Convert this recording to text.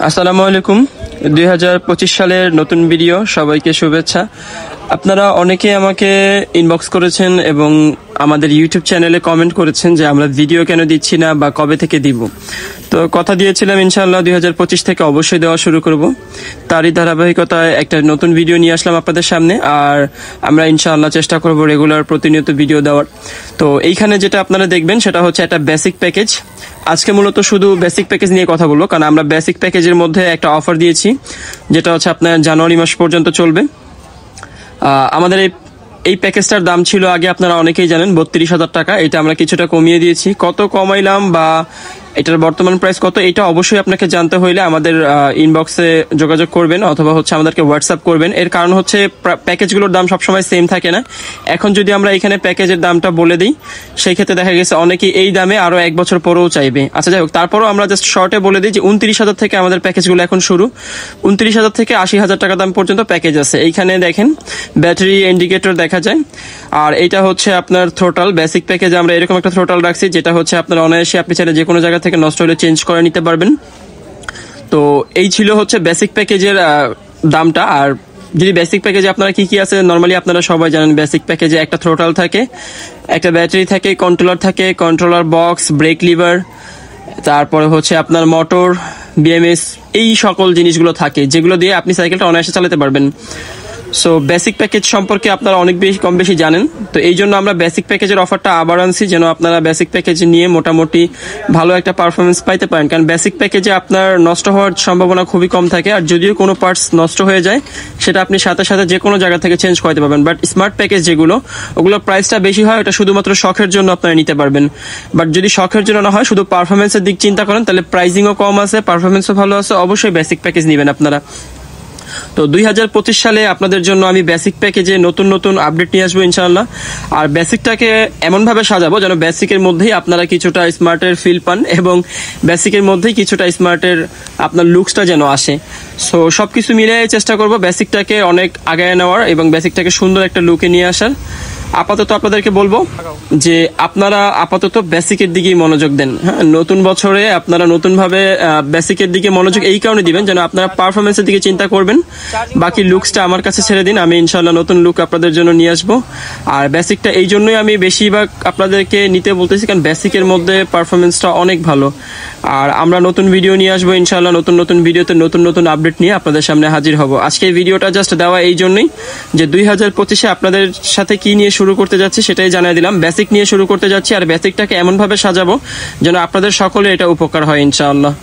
আসসালামু আলাইকুম। 2025 সালের নতুন ভিডিও, সবাইকে শুভেচ্ছা। আপনারা অনেকে আমাকে ইনবক্স করেছেন এবং আমাদের ইউটিউব চ্যানেলে কমেন্ট করেছেন যে আমরা ভিডিও কেন দিচ্ছি না বা কবে থেকে দিব। তো কথা দিয়েছিলাম ইনশাআল্লাহ 2025 থেকে অবশ্যই দেওয়া শুরু করব। তারই ধারাবাহিকতায় একটা নতুন ভিডিও নিয়ে আসলাম আপনাদের সামনে, আর আমরা ইনশাআল্লাহ চেষ্টা করব রেগুলার প্রতিনিয়ত ভিডিও দেওয়ার। তো এইখানে যেটা আপনারা দেখবেন সেটা হচ্ছে একটা বেসিক প্যাকেজ। আজকে মূলত শুধু বেসিক প্যাকেজ নিয়ে কথা বলবো, কারণ আমরা বেসিক প্যাকেজের মধ্যে একটা অফার দিয়েছি যেটা হচ্ছে আপনার জানুয়ারি মাস পর্যন্ত চলবে। আমাদের এই প্যাকেজটার দাম ছিল আগে, আপনারা অনেকেই জানেন, 32,000 টাকা। এটা আমরা কিছুটা কমিয়ে দিয়েছি। কত কমাইলাম বা এটার বর্তমান প্রাইস কত, এটা অবশ্যই আপনাকে জানতে হইলে আমাদের ইনবক্সে যোগাযোগ করবেন অথবা হচ্ছে আমাদেরকে হোয়াটসঅ্যাপ করবেন। এর কারণ হচ্ছে প্যাকেজগুলোর দাম সবসময় সেম থাকে না। এখন যদি আমরা এখানে প্যাকেজের দামটা বলে দিই, সেই ক্ষেত্রে দেখা গেছে অনেকেই এই দামে আরো 1 বছর পরেও চাইবে। আচ্ছা যাই হোক, তারপরও আমরা জাস্ট শর্টে বলে দিই যে 29,000 থেকে আমাদের প্যাকেজগুলো এখন শুরু। 29,000 থেকে 80,000 টাকা দাম পর্যন্ত প্যাকেজ আছে। এইখানে দেখেন ব্যাটারি ইন্ডিকেটর দেখা যায়। আর এটা হচ্ছে আপনার থ্রোটাল। বেসিক প্যাকেজে আমরা এরকম একটা থ্রোটাল রাখছি যেটা হচ্ছে আপনার অনায়াসে আপনি চাইলে যে কোনো জায়গা থেকে নষ্ট হলে চেঞ্জ করে নিতে পারবেন। তো এই ছিল হচ্ছে বেসিক প্যাকেজের দামটা। আর যদি বেসিক প্যাকেজে আপনারা কি কি আছে, নর্মালি আপনারা সবাই জানেন বেসিক প্যাকেজে একটা থ্রোটাল থাকে, একটা ব্যাটারি থাকে, কন্ট্রোলার থাকে, কন্ট্রোলার বক্স, ব্রেক লিভার, তারপরে হচ্ছে আপনার মোটর, বিএমএস, এই সকল জিনিসগুলো থাকে যেগুলো দিয়ে আপনি সাইকেলটা অনায়াসে চালাতে পারবেন। সো বেসিক প্যাকেজ সম্পর্কে আপনারা অনেক কম বেশি জানেন। তো এই জন্য আমরা বেসিক প্যাকেজের অফারটা আবার আনছি, যেন আপনারা বেসিক প্যাকেজ নিয়ে মোটামুটি ভালো একটা পারফরমেন্স পাইতে পারেন। কারণ বেসিক প্যাকেজে আপনার নষ্ট হওয়ার সম্ভাবনা খুবই কম থাকে, আর যদিও কোনো পার্টস নষ্ট হয়ে যায় সেটা আপনি সাথে সাথে যে কোনো জায়গা থেকে চেঞ্জ করতে পারবেন। বাট স্মার্ট প্যাকেজ যেগুলো, ওগুলো প্রাইসটা বেশি হয়, এটা শুধুমাত্র শখের জন্য আপনারা নিতে পারবেন। বাট যদি শখের জন্য না হয়, শুধু পারফরমেন্সের দিক চিন্তা করেন, তাহলে প্রাইসিংও কম আছে, পারফরমেন্সও ভালো আছে, অবশ্যই বেসিক প্যাকেজ নেবেন আপনারা। তো 2025 সালে আপনাদের জন্য আমি বেসিক প্যাকেজে নতুন নতুন আপডেট নিয়ে আসবো ইনশাআল্লাহ। আর বেসিকটাকে এমনভাবে সাজাবো যেন বেসিকের মধ্যেই আপনারা কিছুটা স্মার্টের ফিল পান এবং বেসিকের মধ্যেই কিছুটা স্মার্টের আপনার লুকসটা যেন আসে। সো সবকিছু মিলিয়ে চেষ্টা করব বেসিকটাকে অনেক আগায় নেওয়ার এবং বেসিকটাকে সুন্দর একটা লুকে নিয়ে আসার। আপাতত আপনাদেরকে বলবো যে আপনারা আপাতত বেসিকের দিকেই মনোযোগ দেন। হ্যাঁ, নতুন বছরে আপনারা নতুনভাবে বেসিকের দিকে মনোযোগ এই কারণে দিবেন যেন আপনারা পারফরমেন্সের দিকে চিন্তা করবেন। বাকি লুকসটা আমার কাছে ছেড়ে দিন, আমি ইনশাল্লাহ নতুন লুক আপনাদের জন্য নিয়ে আসবো। আর বেসিকটা এই জন্যই আমি বেশিরভাগ আপনাদেরকে নিতে বলতেছি, কারণ বেসিকের মধ্যে পারফরমেন্সটা অনেক ভালো। আর আমরা নতুন ভিডিও নিয়ে আসবো ইনশাল্লাহ, নতুন নতুন ভিডিওতে নতুন নতুন আপডেট নিয়ে আপনাদের সামনে হাজির হব। আজকে ভিডিওটা জাস্ট দেওয়া এই জন্যই যে 2025-এ আপনাদের সাথে কি নিয়ে শুরু করতে যাচ্ছি সেটাই জানিয়ে দিলাম। বেসিক নিয়ে শুরু করতে যাচ্ছি, আর বেসিকটাকে এমনভাবে সাজাবো যেন আপনাদের সকলে এটা উপকার হয় ইনশাআল্লাহ।